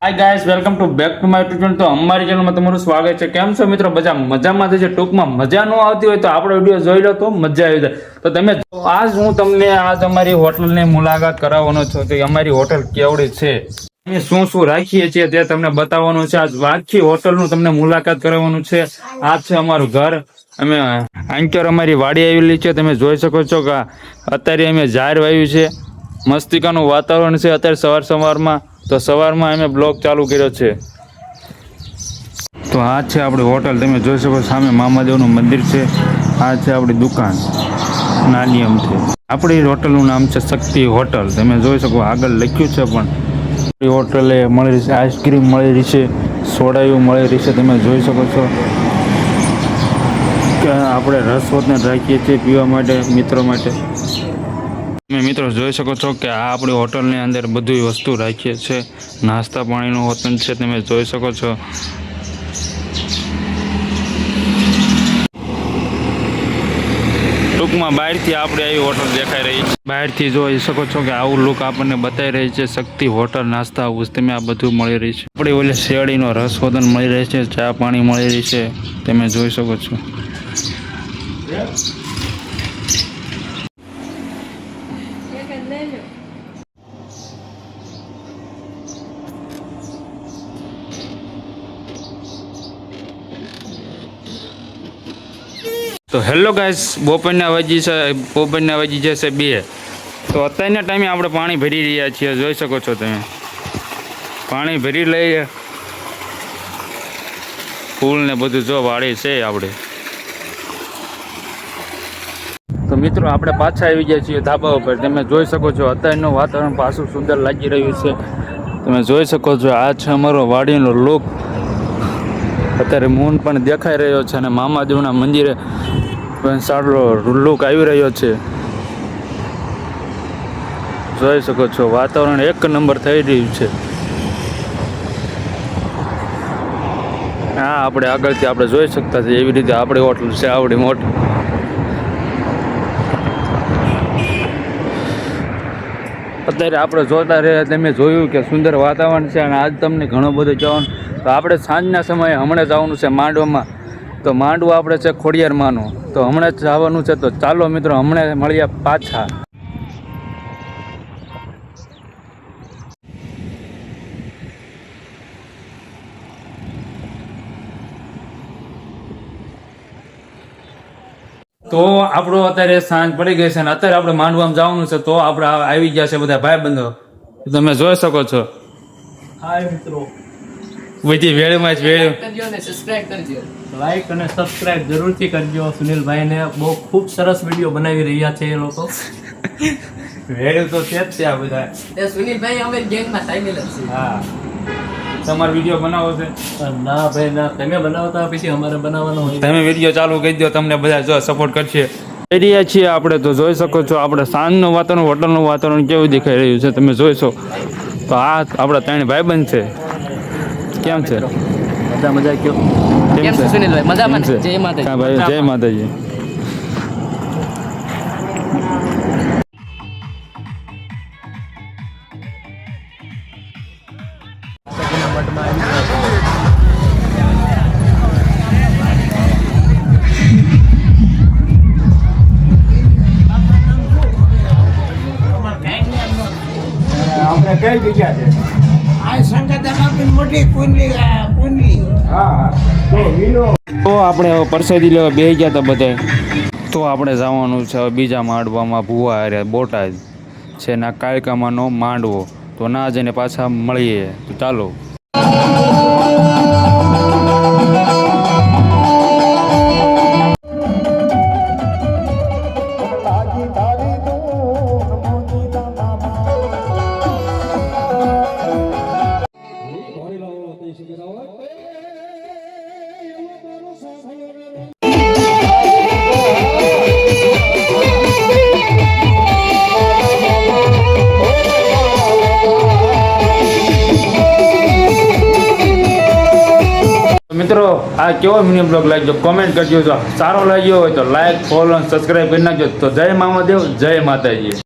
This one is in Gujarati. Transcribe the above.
Hi guys, welcome to back to my tutorial. તો અમારી ચેનલમાં તમારું સ્વાગત છે. કેમ છો મિત્રો? બધા મજામાં થશે. ટૂંકમાં મજા ન આવતી હોય તો આપણો વિડીયો જોઈ લો તો મજા આવી જાય. તો તમે આજ હું તમને અમારી હોટલની મુલાકાત કરાવવાનો છું કે અમારી હોટલ કેવડી છે, અમે શું શું રાખીએ છીએ તે તમને બતાવવાનું છે. આજ આખી હોટલનું તમને મુલાકાત કરાવવાનું છે. આ છે અમારું ઘર. અમે આંક્યોર અમારી વાડી આવેલી છે. તમે જોઈ શકો છો કે અત્યારે અમે જાહેર વાવ્યું છે. મસ્તિકાનું વાતાવરણ છે અત્યારે સવારમાં. તો સવારમાં અમે બ્લોગ ચાલુ કર્યો છે. તો આ છે આપણી હોટલ. તમે જોઈ શકો સામે મામાદેવનું મંદિર છે. આ છે આપણી દુકાન નાની અમથી. આપણી હોટલનું નામ છે શક્તિ હોટલ. તમે જોઈ શકો આગળ લખ્યું છે. પણ આપણી હોટલે મળી રહેશે આઈસ્ક્રીમ મળી રહેશે, સોડાયું મળી રહેશે. તમે જોઈ શકો છો કે આપણે રસવતને રાખીએ છીએ પીવા માટે મિત્રો માટે. તમે મિત્રો જોઈ શકો છો કે આ આપણી હોટલની અંદર બધી વસ્તુ રાખીએ છીએ. નાસ્તા પાણીનું હોટલ છે. તમે જોઈ શકો છો. ટૂંકમાં બહારથી આપણે આવી હોટલ દેખાઈ રહી છે. બહારથી જોઈ શકો છો કે આવું લુક આપણને બતાવી રહી છે શક્તિ હોટલ નાસ્તા હાઉસ. તમે આ બધું મળી રહી છે. આપણી ઓલી શેરડીનો રસ હોટલ મળી રહી છે, ચા પાણી મળી રહી છે. તમે જોઈ શકો છો. તો હેલો ગાઈસ, બપોરના વાગી જશે 2. તો અત્યારના ટાઈમે આપણે પાણી ભરી રહ્યા છીએ. જોઈ શકો છો તમે. પાણી ભરી લઈએ. ફૂલ ને બધું જો વાળી છે આપણે. તો મિત્રો આપણે પાછા આવી ગયા છીએ ધાબા ઉપર. તમે જોઈ શકો છો અત્યારનું વાતાવરણ પાછું સુંદર લાગી રહ્યું છે. તમે જોઈ શકો છો આ છે અમારો વાડીનો લુક. અત્યારે મૂન પણ દેખાઈ રહ્યો છે અને મામાદેવના મંદિરે પણ સારો લુક આવી રહ્યો છે. જોઈ શકો છો વાતાવરણ એક નંબર થઈ રહ્યું છે. હા, આપણે આગળથી આપણે જોઈ શકતા છીએ એવી રીતે આપણી હોટલ છે આવડી મોટી. અત્યારે આપણે જોતા રહ્યા તમે જોયું કે સુંદર વાતાવરણ છે અને આજ તમને ઘણો બધો જવાનું. તો આપણે સાંજના સમયે હમણાં જવાનું છે માંડવામાં. તો માંડવું આપણે છે ખોડિયારમાંનું. તો હમણાં જ જવાનું છે. તો ચાલો મિત્રો હમણાં મળીએ પાછા. તો આપણો અત્યારે સાંજ પડી ગઈ છે અને અત્યારે આપણે માંડવામાં જવાનું છે. તો આપણે આવી ગયા છે બધા ભાઈબંધો. તમે જોઈ શકો છો. હાય મિત્રો, બધી વેળમાં જ વેળ. કરજો ને સબસ્ક્રાઇબ કરજો. લાઈક અને સબસ્ક્રાઇબ જરૂરથી કરજો. સુનિલભાઈને બહુ ખૂબ સરસ વિડીયો બનાવી રહ્યા છે એ લોકો. વેળ તો છે જ ત્યાં બધા. એ સુનિલભાઈ અમારી ગેંગમાં સામેલ જ છે. હા, તમારો વિડીયો બનાવો છે? ના ભાઈ ના, તમે બનાવતા પછી અમારે બનાવવાનો હોય. તમે વિડીયો ચાલુ કરી દો, તમને બધા જો સપોર્ટ કરશે. એરિયા છીએ આપણે. તો જોઈ શકો છો આપણે સાંજનું વાતાવરણ, હોટલનું વાતાવરણ કેવું દેખાઈ રહ્યું છે તમે જોઈશો. તો આ આપણા 3 ભાઈબંધ છે. કેમ છે? મજા કયો? કેમ છે સુનિલભાઈ? મજામાં છે? જય માતાજી. હા ભાઈ, જય માતાજી. આપણે કઈ જગ્યા છે? તો આપણે હવે પરસાદી લેવા બેસી ગયા હતા બધા. તો આપણે જવાનું છે હવે બીજા માંડવામાં ભૂવા હારે બોટાદ છે ના કાયકામાંનો માંડવો. તો ના જઈને પાછા મળીએ. તો ચાલો. મિત્રો આ કેવો મિની બ્લોગ લાગ્યો કોમેન્ટ કરજો. જો સારો લાગ્યો હોય તો લાઈક, ફોલો અને સબસ્ક્રાઈબ કરી નાખજો. તો જય મામાદેવ, જય માતાજી.